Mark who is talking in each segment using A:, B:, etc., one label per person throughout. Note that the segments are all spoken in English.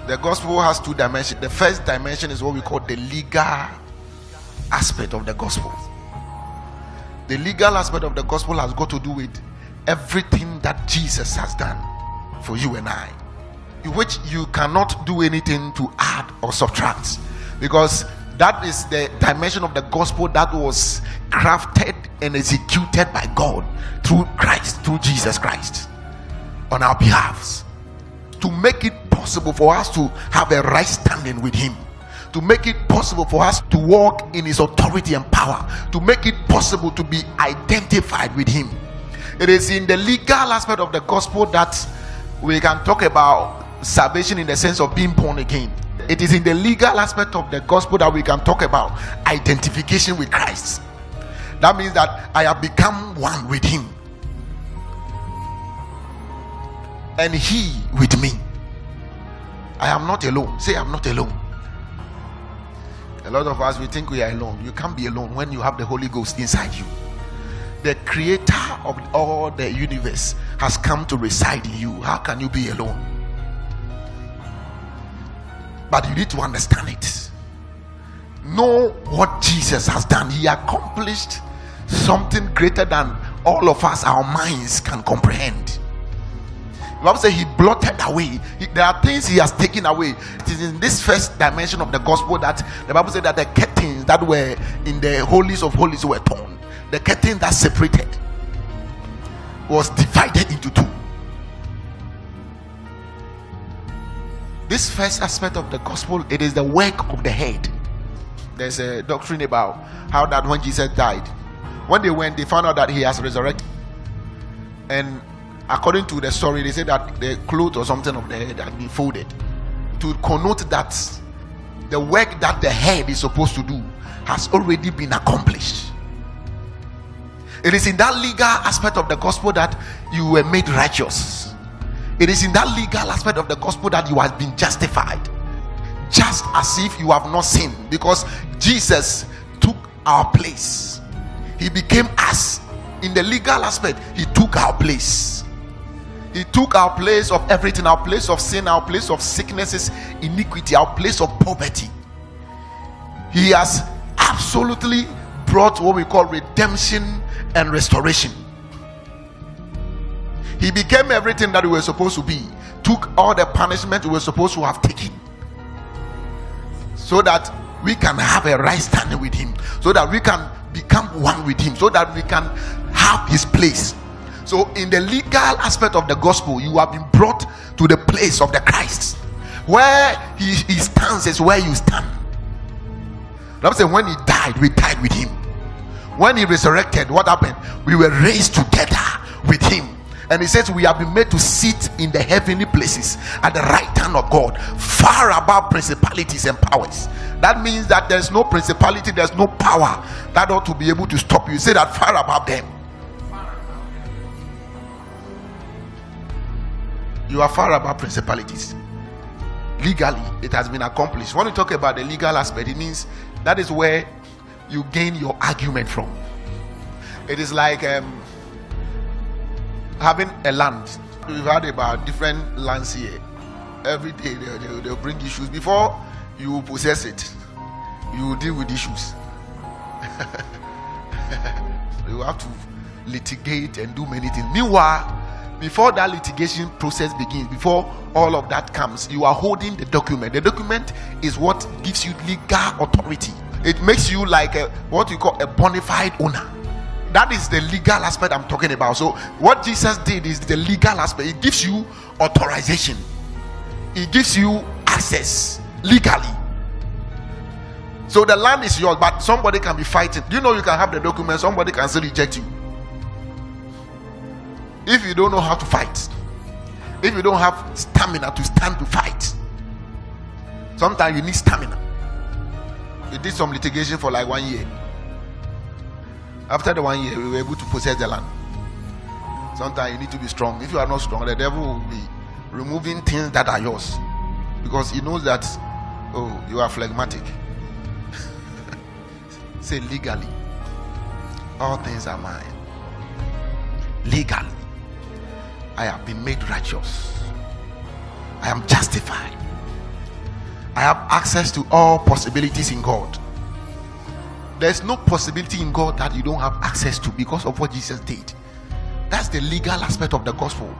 A: The gospel has two dimensions. The first dimension is what we call the legal aspect of the gospel. The legal aspect of the gospel has got to do with everything that Jesus has done for you and I, in which you cannot do anything to add or subtract, because that is the dimension of the gospel that was crafted and executed by God through Christ, through Jesus Christ, on our behalf, to make it possible for us to have a right standing with Him, to make it possible for us to walk in His authority and power, to make it possible to be identified with Him. It is in the legal aspect of the gospel that we can talk about salvation in the sense of being born again. It is in the legal aspect of the gospel that we can talk about identification with Christ. That means that I have become one with Him, and He with me. I am not alone. Say, I'm not alone. A lot of us, we think we are alone. You can't be alone when you have the Holy Ghost inside you. The creator of all the universe has come to reside in you. How can you be alone? But you need to understand it. Know what Jesus has done. He accomplished something greater than all of us, our minds can comprehend. The Bible says He blotted away. There are things He has taken away. It is in this first dimension of the gospel that the Bible said that the curtains that were in the holies of holies were torn. The curtain that separated was divided into two. This first aspect of the gospel, it is the work of the head. There's a doctrine about how that when Jesus died, when they went, they found out that He has resurrected, and according to the story, they said that the cloth or something of the head had been folded to connote that the work that the head is supposed to do has already been accomplished. It is in that legal aspect of the gospel that you were made righteous. It is in that legal aspect of the gospel that you have been justified, just as if you have not sinned, because Jesus took our place. He became us. In the legal aspect, He took our place. He took our place of everything, our place of sin, our place of sicknesses, iniquity, our place of poverty. He has absolutely brought what we call redemption and restoration. He became everything that we were supposed to be, took all the punishment we were supposed to have taken, so that we can have a right standing with Him, so that we can become one with Him, so that we can have His place. So in the legal aspect of the gospel, you have been brought to the place of the Christ. Where he stands is where you stand. That means when He died, we died with Him. When He resurrected, what happened? We were raised together with Him. And He says we have been made to sit in the heavenly places at the right hand of God, far above principalities and powers. That means that there's no principality, there's no power that ought to be able to stop you. Say that, far above them. You are far above principalities. Legally, it has been accomplished. When you talk about the legal aspect, it means that is where you gain your argument from. It is like having a land. We've heard about different lands here. Every day they'll bring issues. Before you possess it, you deal with issues. You have to litigate and do many things. Meanwhile, before that litigation process begins, before all of that comes, you are holding the document. The document is what gives you legal authority. It makes you like what you call a bona fide owner. That is the legal aspect I'm talking about. So what Jesus did is the legal aspect. It gives you authorization. It gives you access legally. So the land is yours, but somebody can be fighting. You know, you can have the document, somebody can still reject you. If you don't know how to fight, if you don't have stamina to stand to fight, sometimes you need stamina. We did some litigation for like 1 year. After the 1 year, we were able to possess the land. Sometimes you need to be strong. If you are not strong, the devil will be removing things that are yours, because he knows that, oh, you are phlegmatic. Say, legally, all things are mine. Legally, I have been made righteous. I am justified. I have access to all possibilities in God. There's no possibility in God that you don't have access to because of what Jesus did. That's the legal aspect of the gospel.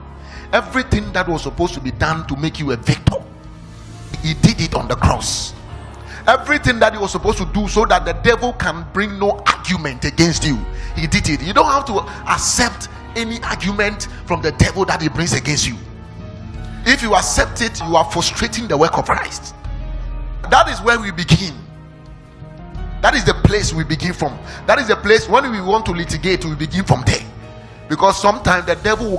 A: Everything that was supposed to be done to make you a victor, he did it on the cross. Everything that he was supposed to do so that the devil can bring no argument against you, he did it. You don't have to accept any argument from the devil that he brings against you. If you accept it, you are frustrating the work of Christ. That is where we begin. That is the place we begin from. That is the place when we want to litigate, we begin from there. Because sometimes the devil will